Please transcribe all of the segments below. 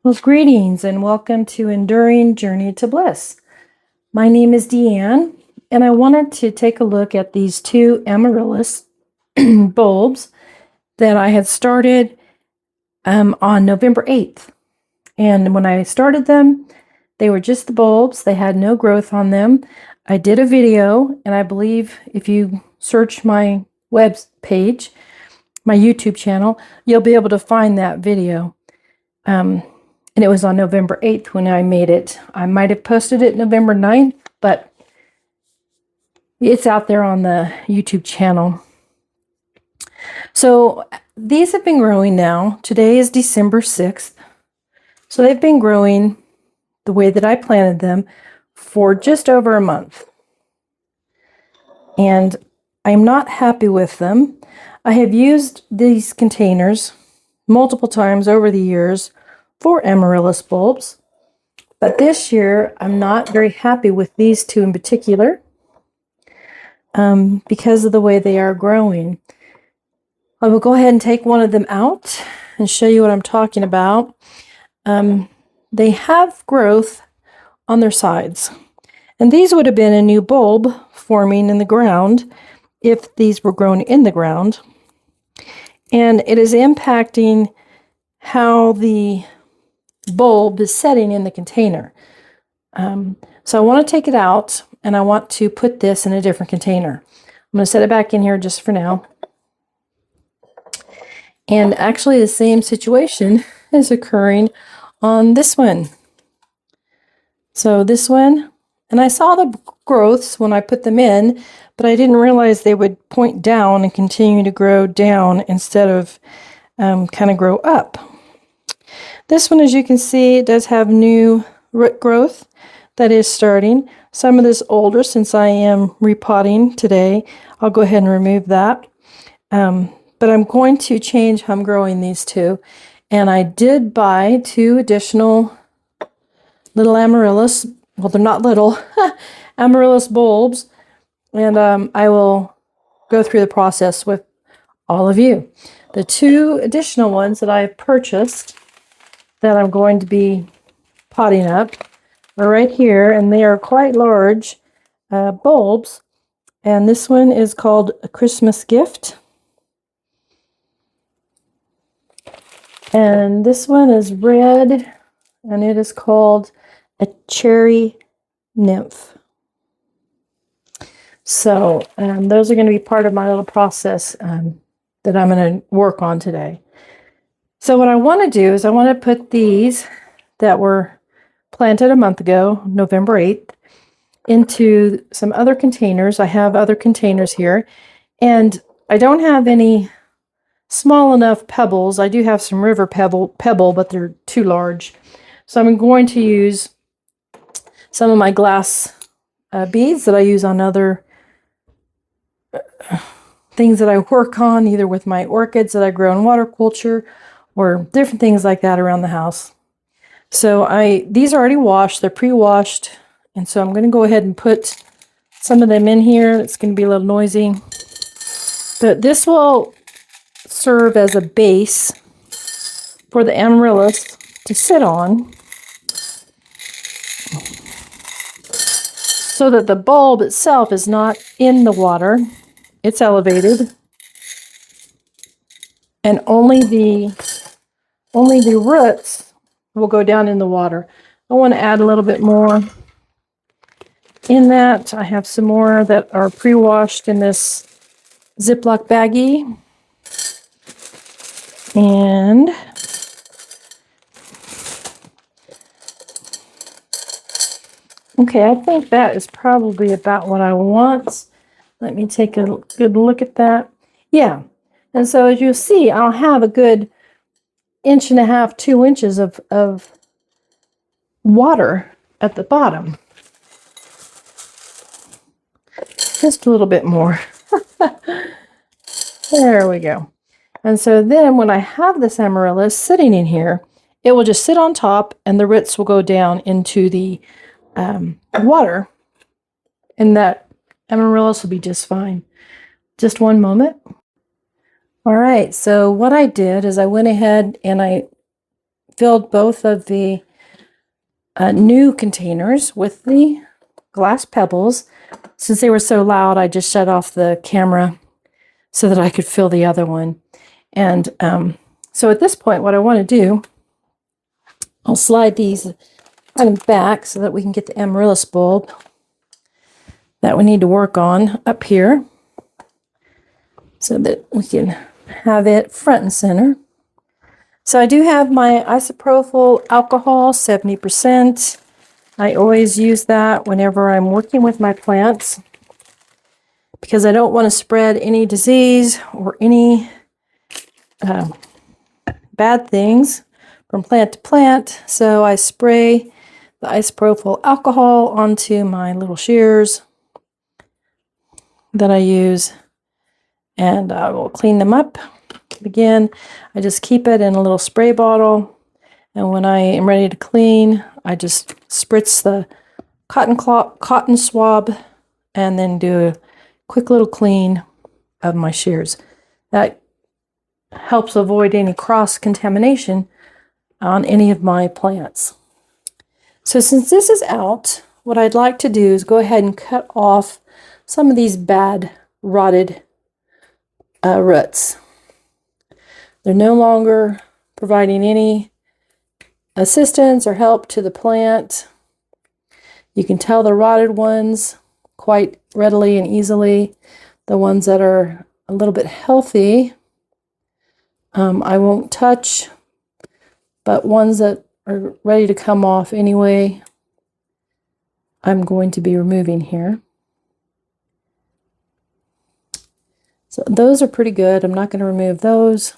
Well, greetings and welcome to Enduring Journey to Bliss. My name is Deanne, and I wanted to take a look at these two Amaryllis bulbs that I had started on November 8th. And when I started them, they were just the bulbs. They had no growth on them. I did a video, and I believe if you search my web page, my YouTube channel, you'll be able to find that video. And it was on November 8th when I made it. I might have posted it November 9th, but it's out there on the YouTube channel. So these have been growing now. Today is December 6th. So they've been growing the way that I planted them for just over a month. And I'm not happy with them. I have used these containers multiple times over the years for Amaryllis bulbs, but this year I'm not very happy with these two in particular because of the way they are growing. I will go ahead and take one of them out and show you what I'm talking about. They have growth on their sides, and these would have been a new bulb forming in the ground if these were grown in the ground, and it is impacting how the bulb is setting in the container. So I want to take it out and I want to put this in a different container. I'm going to set it back in here just for now. And actually the same situation is occurring on this one. So this one, and I saw the growths when I put them in, but I didn't realize they would point down and continue to grow down instead of kind of grow up. This one, as you can see, it does have new root growth that is starting. Some of this older, since I am repotting today, I'll go ahead and remove that. But I'm going to change how I'm growing these two. And I did buy two additional little Amaryllis, well, they're not little, Amaryllis bulbs. And I will go through the process with all of you. The two additional ones that I've purchased that I'm going to be potting up are right here, and they are quite large bulbs. And this one is called a Christmas gift. And this one is red, and it is called a cherry nymph. So those are going to be part of my little process that I'm going to work on today. So what I want to do is I want to put these that were planted a month ago, November 8th, into some other containers. I have other containers here, and I don't have any small enough pebbles. I do have some river pebble, but they're too large. So I'm going to use some of my glass beads that I use on other things that I work on, either with my orchids that I grow in water culture or different things like that around the house. So these are already washed, they're pre-washed, and so I'm going to go ahead and put some of them in here. It's going to be a little noisy, but this will serve as a base for the Amaryllis to sit on so that the bulb itself is not in the water. It's elevated, and only the roots will go down in the water. I want to add a little bit more in that. I have some more that are pre-washed in this Ziploc baggie. And okay, I think that is probably about what I want. Let me take a good look at that. Yeah, and so as you'll see, I'll have a good 1.5 to 2 inches of water at the bottom. Just a little bit more. There we go. And so then when I have this Amaryllis sitting in here, it will just sit on top and the roots will go down into the water, and that Amaryllis will be just fine. Just one moment. All right, so what I did is I went ahead and I filled both of the new containers with the glass pebbles. Since they were so loud, I just shut off the camera so that I could fill the other one. And so at this point, what I want to do, I'll slide these kind of back so that we can get the Amaryllis bulb that we need to work on up here so that we can have it front and center. So I do have my isopropyl alcohol, 70%. I always use that whenever I'm working with my plants because I don't want to spread any disease or any bad things from plant to plant. So I spray the isopropyl alcohol onto my little shears that I use, and I will clean them up. Again, I just keep it in a little spray bottle, and when I am ready to clean, I just spritz the cotton swab and then do a quick little clean of my shears. That helps avoid any cross-contamination on any of my plants. So since this is out, what I'd like to do is go ahead and cut off some of these bad rotted roots. They're no longer providing any assistance or help to the plant. You can tell the rotted ones quite readily and easily. The ones that are a little bit healthy, I won't touch, but ones that are ready to come off anyway, I'm going to be removing here. So those are pretty good. I'm not going to remove those.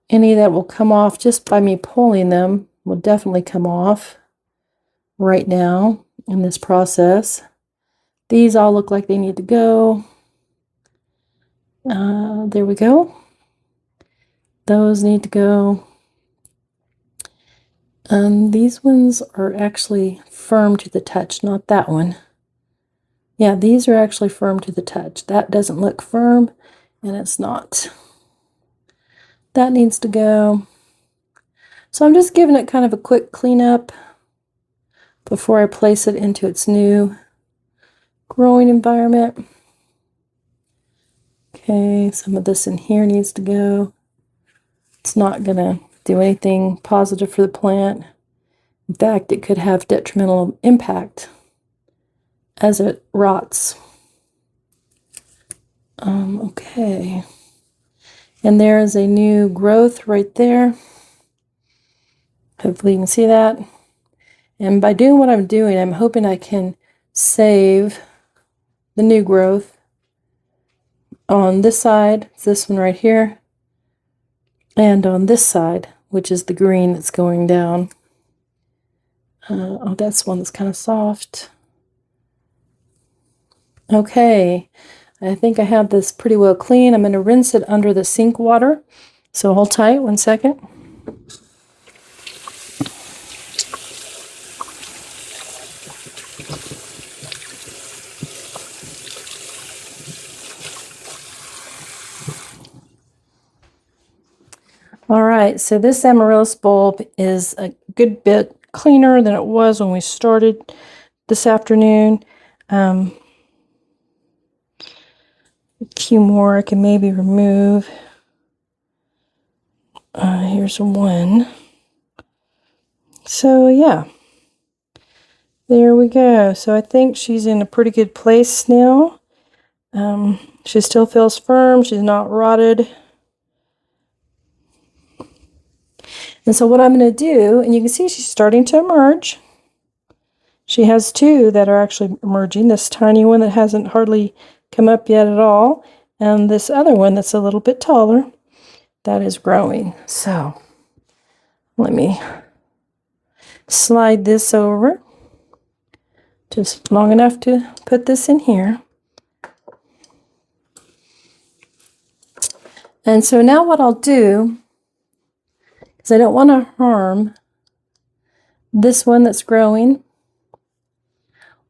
Any that will come off just by me pulling them will definitely come off right now in this process. These all look like they need to go. There we go. Those need to go. These ones are actually firm to the touch, not that one. Yeah, these are actually firm to the touch. That doesn't look firm, and it's not. That needs to go. So I'm just giving it kind of a quick cleanup before I place it into its new growing environment. Okay, some of this in here needs to go. It's not going to do anything positive for the plant. In fact, it could have detrimental impact as it rots. Okay. And there is a new growth right there. Hopefully you can see that. And by doing what I'm doing, I'm hoping I can save the new growth on this side. It's this one right here. And on this side, which is the green that's going down. Oh, that's one that's kind of soft. Okay. I think I have this pretty well clean. I'm going to rinse it under the sink water. So hold tight 1 second. All right, so this Amaryllis bulb is a good bit cleaner than it was when we started this afternoon. A few more I can maybe remove. Here's one. So yeah, there we go. So I think she's in a pretty good place now. She still feels firm. She's not rotted. And so what I'm going to do, and you can see she's starting to emerge. She has two that are actually emerging. This tiny one that hasn't hardly come up yet at all, and this other one that's a little bit taller that is growing. So let me slide this over just long enough to put this in here. And so now what I'll do, because I don't want to harm this one that's growing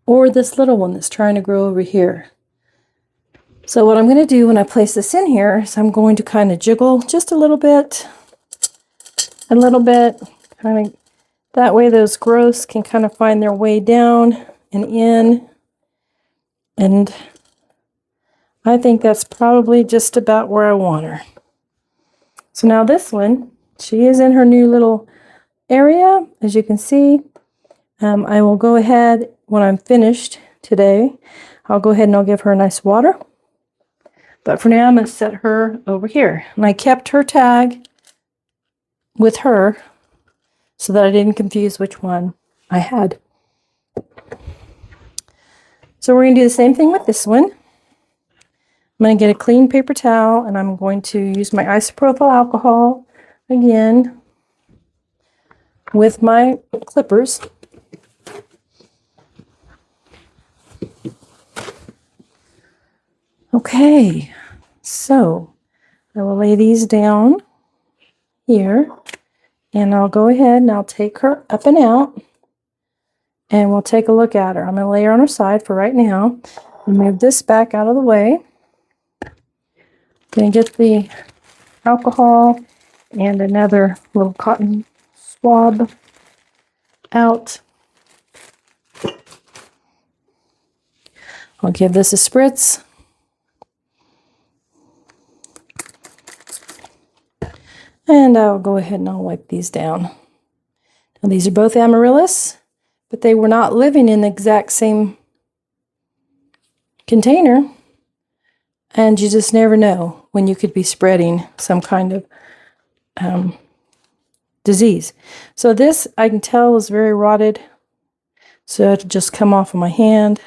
or this little one that's trying to grow over here. So what I'm going to do when I place this in here is I'm going to kind of jiggle just a little bit, kind of that way those growths can kind of find their way down and in. And I think that's probably just about where I want her. So now this one, she is in her new little area, as you can see. I will go ahead, when I'm finished today, I'll go ahead and I'll give her a nice water. But for now, I'm going to set her over here. And I kept her tag with her so that I didn't confuse which one I had. So we're going to do the same thing with this one. I'm going to get a clean paper towel and I'm going to use my isopropyl alcohol again with my clippers. Okay, so I will lay these down here and I'll go ahead and I'll take her up and out and we'll take a look at her. I'm going to lay her on her side for right now and move this back out of the way. Then get the alcohol and another little cotton swab out. I'll give this a spritz. And I'll go ahead and I'll wipe these down. Now these are both Amaryllis, but they were not living in the exact same container. And you just never know when you could be spreading some kind of disease. So this, I can tell, is very rotted. So it'll just come off of my hand.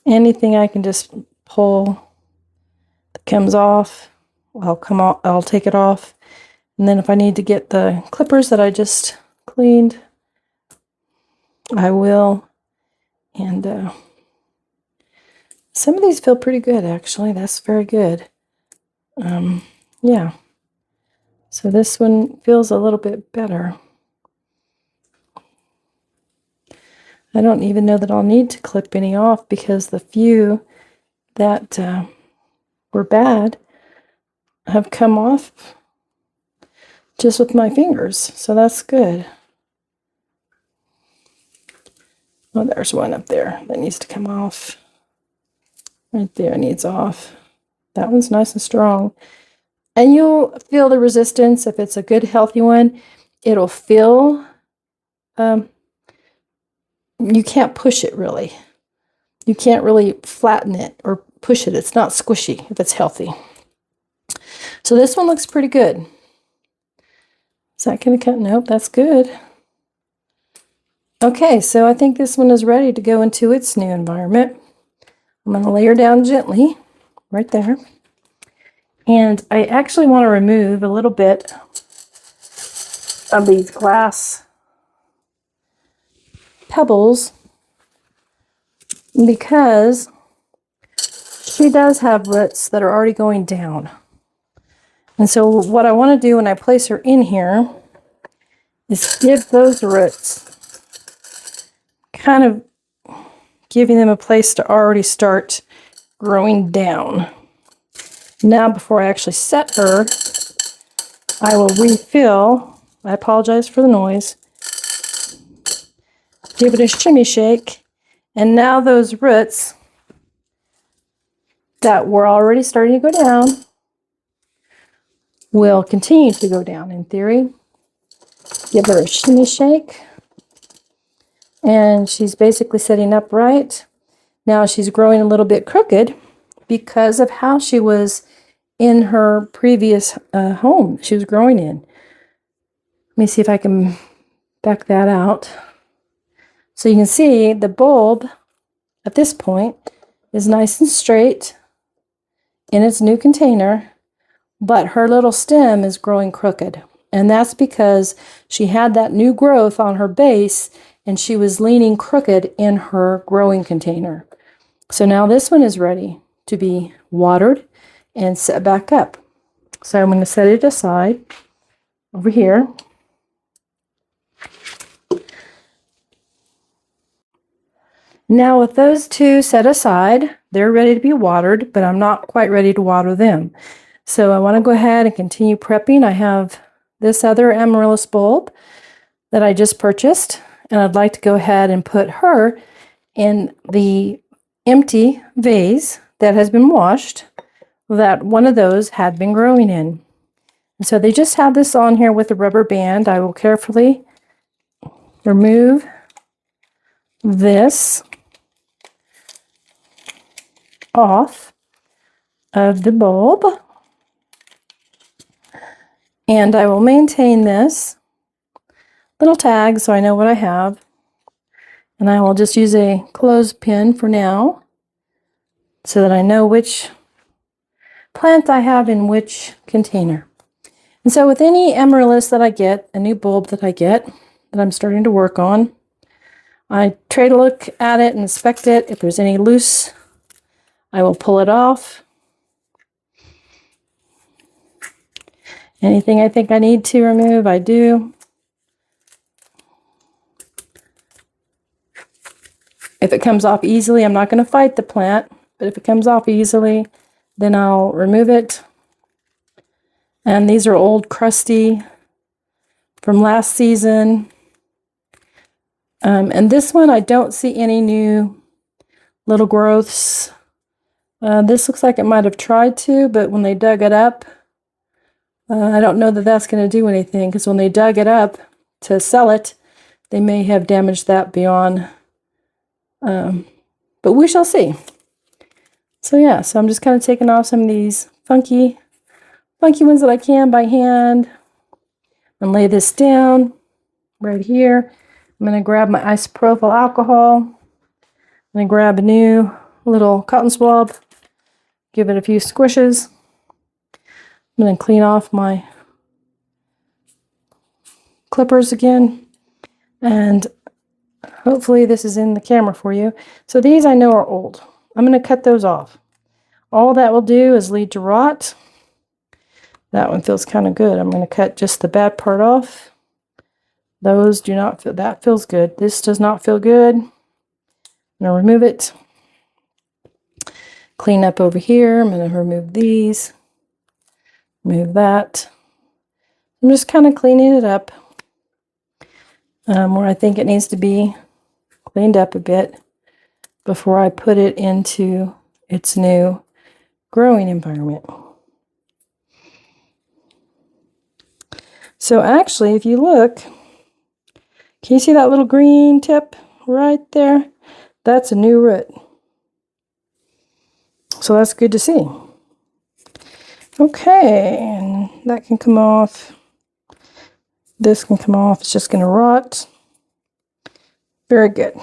Anything I can just pull that comes off, I'll take it off. And then if I need to get the clippers that I just cleaned, I will. And some of these feel pretty good, actually. That's very good. Yeah. So this one feels a little bit better. I don't even know that I'll need to clip any off because the few that were bad have come off just with my fingers. So that's good. Oh, there's one up there that needs to come off. Right there needs off. That one's nice and strong. And you'll feel the resistance. If it's a good, healthy one, it'll feel, you can't push it really. You can't really flatten it or push it. It's not squishy if it's healthy. So this one looks pretty good. Is that going to cut? Nope, that's good. Okay, so I think this one is ready to go into its new environment. I'm going to lay her down gently right there. And I actually want to remove a little bit of these glass pebbles because she does have roots that are already going down. And so what I want to do when I place her in here is give those roots, kind of giving them a place to already start growing down. Now, before I actually set her, I will refill. I apologize for the noise. Give it a shimmy shake. And now those roots that were already starting to go down will continue to go down in theory. Give her a shimmy shake. And she's basically sitting upright. Now she's growing a little bit crooked because of how she was in her previous home she was growing in. Let me see if I can back that out. So you can see the bulb at this point is nice and straight in its new container, but her little stem is growing crooked. And that's because she had that new growth on her base and she was leaning crooked in her growing container. So now this one is ready to be watered and set back up. So I'm going to set it aside over here. Now with those two set aside, they're ready to be watered, but I'm not quite ready to water them. So I want to go ahead and continue prepping. I have this other amaryllis bulb that I just purchased, and I'd like to go ahead and put her in the empty vase that has been washed that one of those had been growing in. And so they just have this on here with a rubber band. I will carefully remove this off of the bulb, and I will maintain this little tag so I know what I have, and I will just use a clothespin for now so that I know which plant I have in which container. And so with any amaryllis that I get, a new bulb that I get that I'm starting to work on, I try to look at it and inspect it. If there's any loose, I will pull it off. Anything I think I need to remove, I do. If it comes off easily, I'm not going to fight the plant, but if it comes off easily, then I'll remove it. And these are old, crusty from last season. And this one, I don't see any new little growths. This looks like it might have tried to, but when they dug it up, I don't know that that's going to do anything, because when they dug it up to sell it, they may have damaged that beyond. But we shall see. So yeah, so I'm just kind of taking off some of these funky ones that I can by hand and lay this down right here. I'm going to grab my isopropyl alcohol. I'm going to grab a new little cotton swab, give it a few squishes. I'm going to clean off my clippers again, and hopefully this is in the camera for you. So these I know are old. I'm going to cut those off. All that will do is lead to rot. That one feels kind of good. I'm going to cut just the bad part off. Those do not feel, that feels good. This does not feel good. I'm going to remove it. Clean up over here. I'm going to remove these. Remove that. I'm just kind of cleaning it up where I think it needs to be cleaned up a bit before I put it into its new growing environment. So actually, if you look, can you see that little green tip right there? That's a new root. So that's good to see. Okay, and that can come off. This can come off. It's just going to rot. Very good.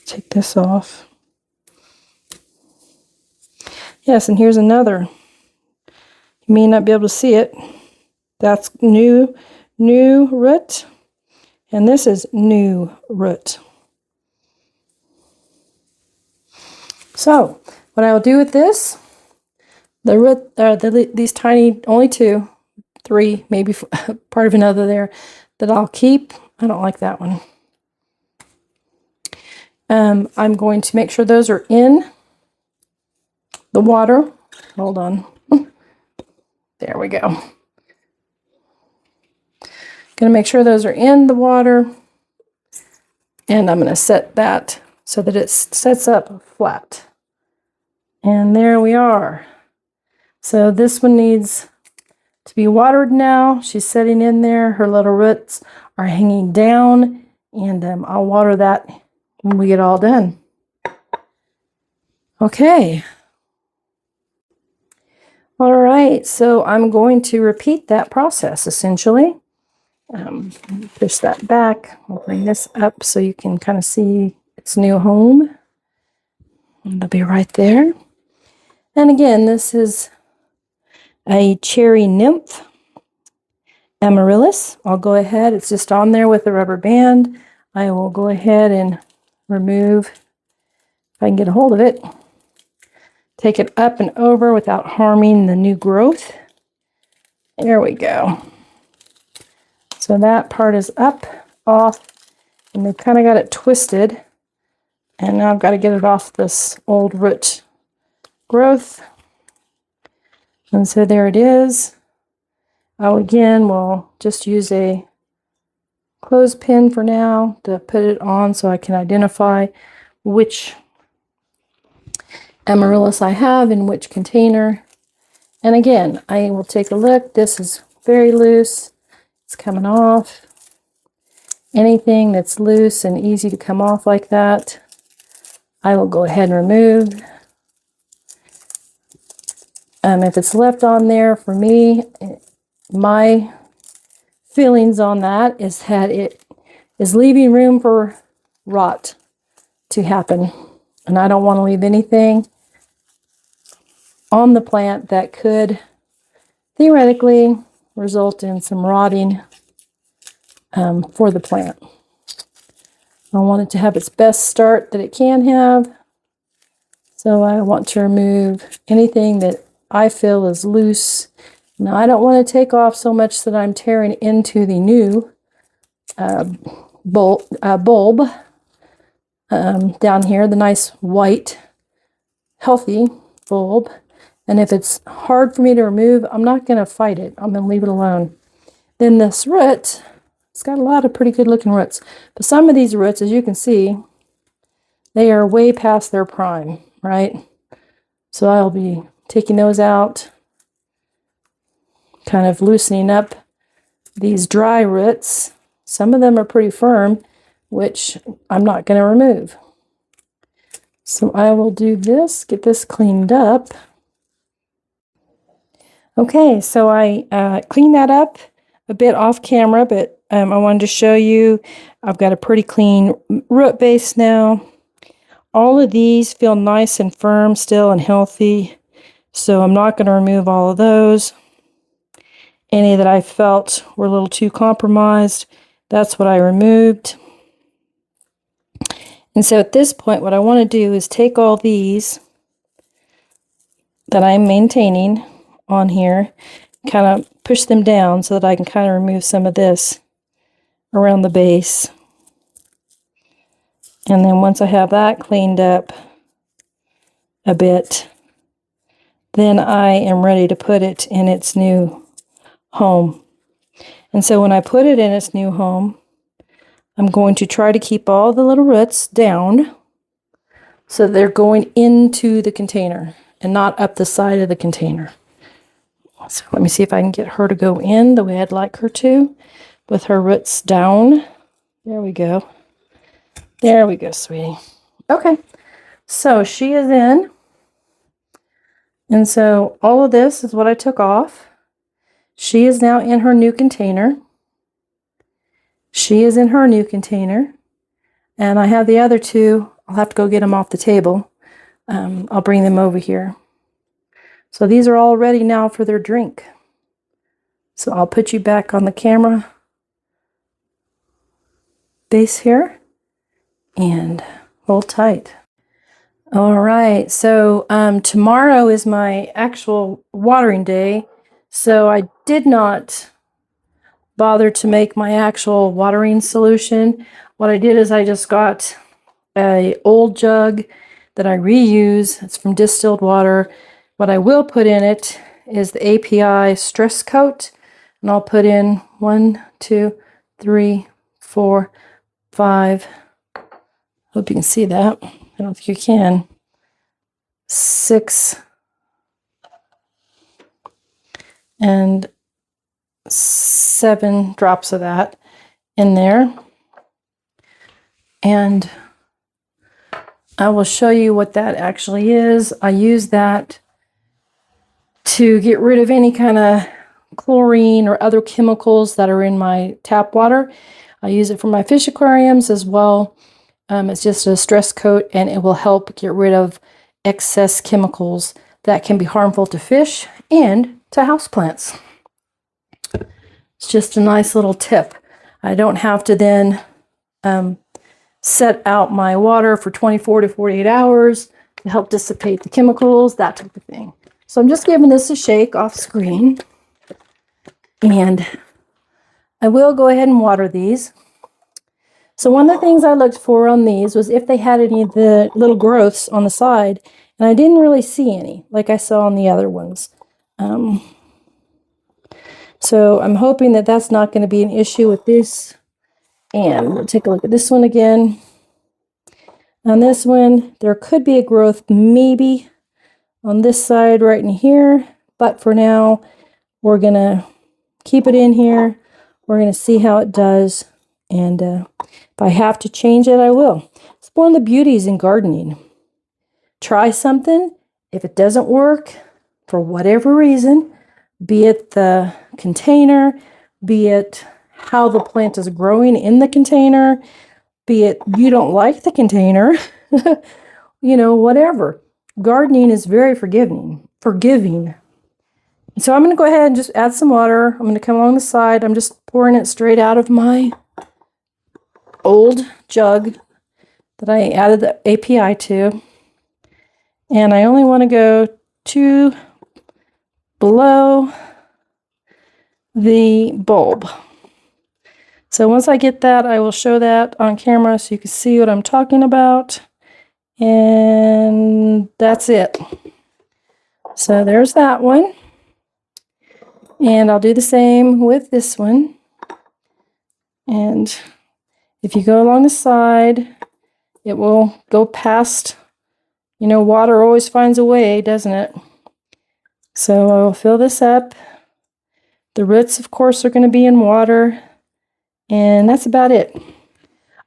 Take this off. Yes, and here's another. You may not be able to see it. That's new root. And this is new root. So, what I will do with this, the root, these tiny, only 2, 3, maybe part of another there, that I'll keep. I don't like that one. I'm going to make sure those are in the water. Hold on. There we go. Going to make sure those are in the water. And I'm going to set that so that it sets up flat. And there we are. So this one needs to be watered now. She's setting in there. Her little roots are hanging down. And I'll water that when we get all done. Okay. All right, so I'm going to repeat that process essentially. Push that back. I'll bring this up so you can kind of see its new home. And they'll be right there. And again, this is a cherry nymph, Amaryllis. I'll go ahead, it's just on there with a rubber band. I will go ahead and remove, if I can get a hold of it, take it up and over without harming the new growth. There we go. So that part is up, off, And they kind of got it twisted. And now I've got to get it off this old root growth. And so there it is. Again, we'll just use a clothespin for now to put it on so I can identify which amaryllis I have in which container. And again, I will take a look. This is very loose. It's coming off. Anything that's loose and easy to come off like that, I will go ahead and remove. If it's left on there, for me, my feelings on that is that it is leaving room for rot to happen. And I don't want to leave anything on the plant that could theoretically result in some rotting for the plant. I want it to have its best start that it can have. So I want to remove anything that I feel is loose. Now I don't want to take off so much that I'm tearing into the new bulb down here, the nice white healthy bulb. And if it's hard for me to remove, I'm not going to fight it. I'm going to leave it alone. Then this root, it's got a lot of pretty good looking roots. But some of these roots, as you can see, they are way past their prime, right? So I'll be taking those out, kind of loosening up these dry roots. Some of them are pretty firm, which I'm not going to remove. So I will do this, get this cleaned up. Okay, so I cleaned that up a bit off camera, but I wanted to show you I've got a pretty clean root base now. All of these feel nice and firm still and healthy, so I'm not going to remove all of those. Any that I felt were a little too compromised, that's what I removed. And so at this point, what I want to do is take all these that I'm maintaining on here, kind of push them down so that I can kind of remove some of this around the base. And then once I have that cleaned up a bit, then I am ready to put it in its new home. And so when I put it in its new home, I'm going to try to keep all the little roots down so they're going into the container and not up the side of the container. So let me see if I can get her to go in the way I'd like her to, with her roots down. There we go. There we go, sweetie. Okay, so she is in. And so all of this is what I took off. She is now in her new container. She is in her new container. And I have the other two. I'll have to go get them off the table. I'll bring them over here. So these are all ready now for their drink. So I'll put you back on the camera base here and hold tight. All right, so tomorrow is my actual watering day. So I did not bother to make my actual watering solution. What I did is I just got an old jug that I reuse. It's from distilled water. What I will put in it is the API stress coat, and I'll put in 1, 2, 3, 4, 5. Hope you can see that. I don't think you can. 6 and 7 drops of that in there. And I will show you what that actually is. I use that to get rid of any kind of chlorine or other chemicals that are in my tap water. I use it for my fish aquariums as well. It's just a stress coat, and it will help get rid of excess chemicals that can be harmful to fish and to houseplants. It's just a nice little tip. I don't have to then set out my water for 24 to 48 hours to help dissipate the chemicals, that type of thing. So I'm just giving this a shake off screen. And I will go ahead and water these. So one of the things I looked for on these was if they had any of the little growths on the side, and I didn't really see any like I saw on the other ones. So I'm hoping that that's not going to be an issue with this. And we'll take a look at this one again. On this one, there could be a growth maybe on this side right in here, but for now, we're going to keep it in here. We're going to see how it does, and if I have to change it, I will. It's one of the beauties in gardening. Try something. If it doesn't work, for whatever reason, be it the container, be it how the plant is growing in the container, be it you don't like the container, whatever. Gardening is very forgiving. So I'm going to go ahead and just add some water. I'm going to come along the side. I'm just pouring it straight out of my old jug that I added the API to. And I only want to go to below the bulb. So once I get that, I will show that on camera so you can see what I'm talking about. And that's it. So there's that one. And I'll do the same with this one. And if you go along the side, it will go past, water always finds a way, doesn't it? So I will fill this up. The roots, of course, are going to be in water. And that's about it.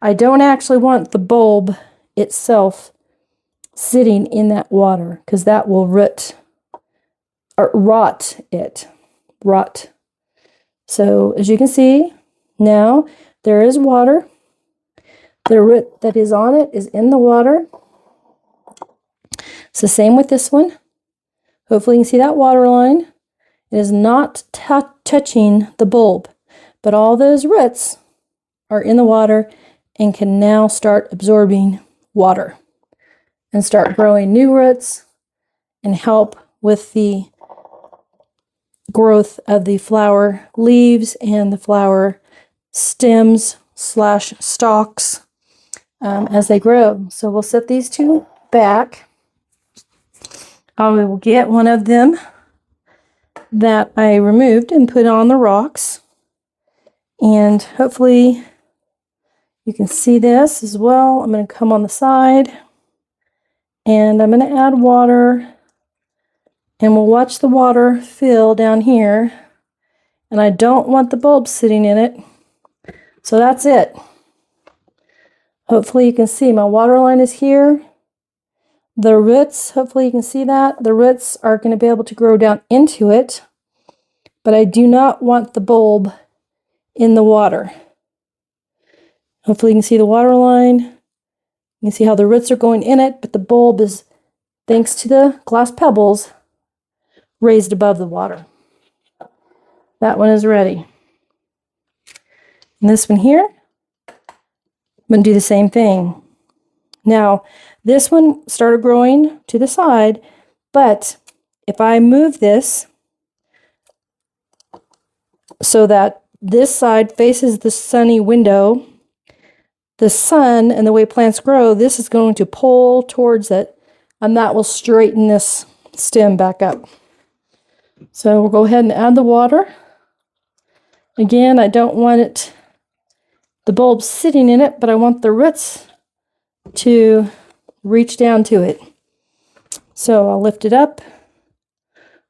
I don't actually want the bulb itself sitting in that water because that will rot it. So as you can see, now there is water. The root that is on it is in the water. It's the same with this one. Hopefully you can see that water line. It is not touching the bulb, but all those roots are in the water and can now start absorbing water and start growing new roots and help with the growth of the flower leaves and the flower stems / stalks as they grow. So we'll set these two back. I will get one of them that I removed and put on the rocks. And hopefully you can see this as well. I'm going to come on the side and I'm going to add water. And we'll watch the water fill down here. And I don't want the bulb sitting in it. So that's it. Hopefully you can see my water line is here. The roots, hopefully you can see that. The roots are going to be able to grow down into it. But I do not want the bulb in the water. Hopefully you can see the water line. You can see how the roots are going in it, but the bulb is, thanks to the glass pebbles, raised above the water. That one is ready. And this one here, I'm going to do the same thing. Now, this one started growing to the side, but if I move this so that this side faces the sunny window, the sun and the way plants grow, this is going to pull towards it, and that will straighten this stem back up. So we'll go ahead and add the water. Again, I don't want the bulb sitting in it, but I want the roots to reach down to it. So I'll lift it up.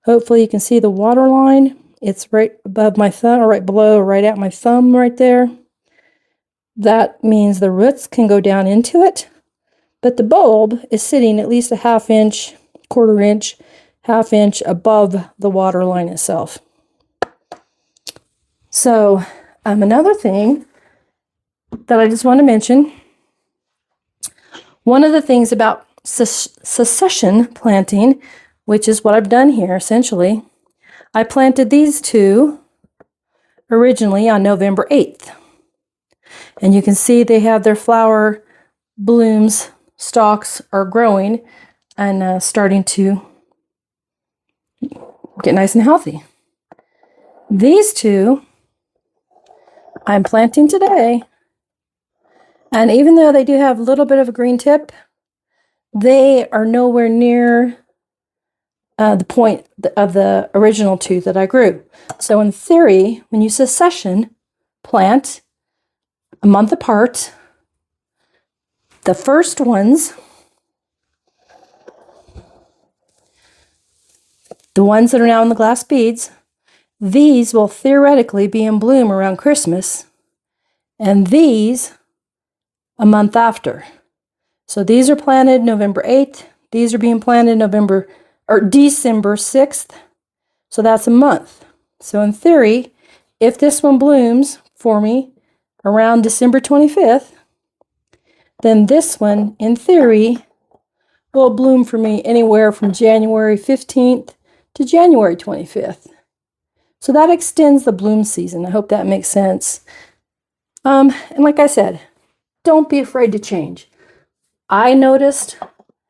Hopefully you can see the water line. It's right above my thumb, or right below, right at my thumb right there. That means the roots can go down into it, but the bulb is sitting at least a ½ inch, ½ inch, ½ inch above the water line itself. So another thing that I just want to mention, one of the things about succession planting, which is what I've done here essentially, I planted these two originally on November 8th. And you can see they have their flower blooms, stalks are growing and starting to get nice and healthy. These two I'm planting today And even though they do have a little bit of a green tip, they are nowhere near the point of the original two that I grew. So in theory, when you succession plant a month apart, the first ones, the ones that are now in the glass beads, these will theoretically be in bloom around Christmas, and these a month after. So these are planted November 8th. These are being planted December 6th. So that's a month. So in theory, if this one blooms for me around December 25th, then this one, in theory, will bloom for me anywhere from January 15th to January 25th. So that extends the bloom season. I hope that makes sense. And like I said, don't be afraid to change. I noticed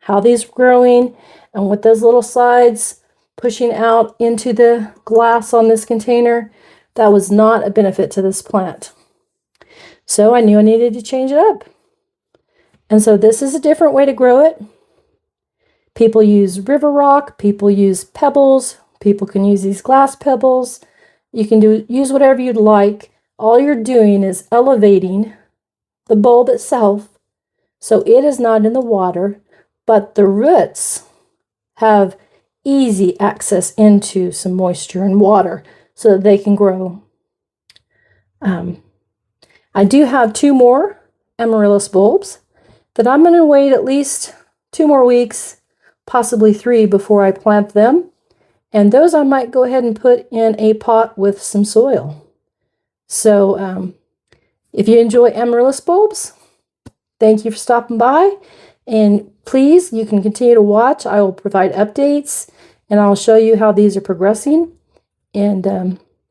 how these were growing, and with those little sides pushing out into the glass on this container, that was not a benefit to this plant. So I knew I needed to change it up. And so this is a different way to grow it. People use river rock, people use pebbles, people can use these glass pebbles. You can use whatever you'd like. All you're doing is elevating the bulb itself so it is not in the water, but the roots have easy access into some moisture and water so that they can grow. I do have 2 more Amaryllis bulbs that I'm going to wait at least 2 more weeks, possibly 3, before I plant them. And those I might go ahead and put in a pot with some soil. So if you enjoy Amaryllis bulbs, thank you for stopping by. And please, you can continue to watch. I will provide updates, and I'll show you how these are progressing. And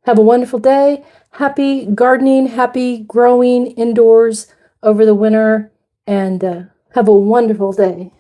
have a wonderful day. Happy gardening, happy growing indoors over the winter, and have a wonderful day.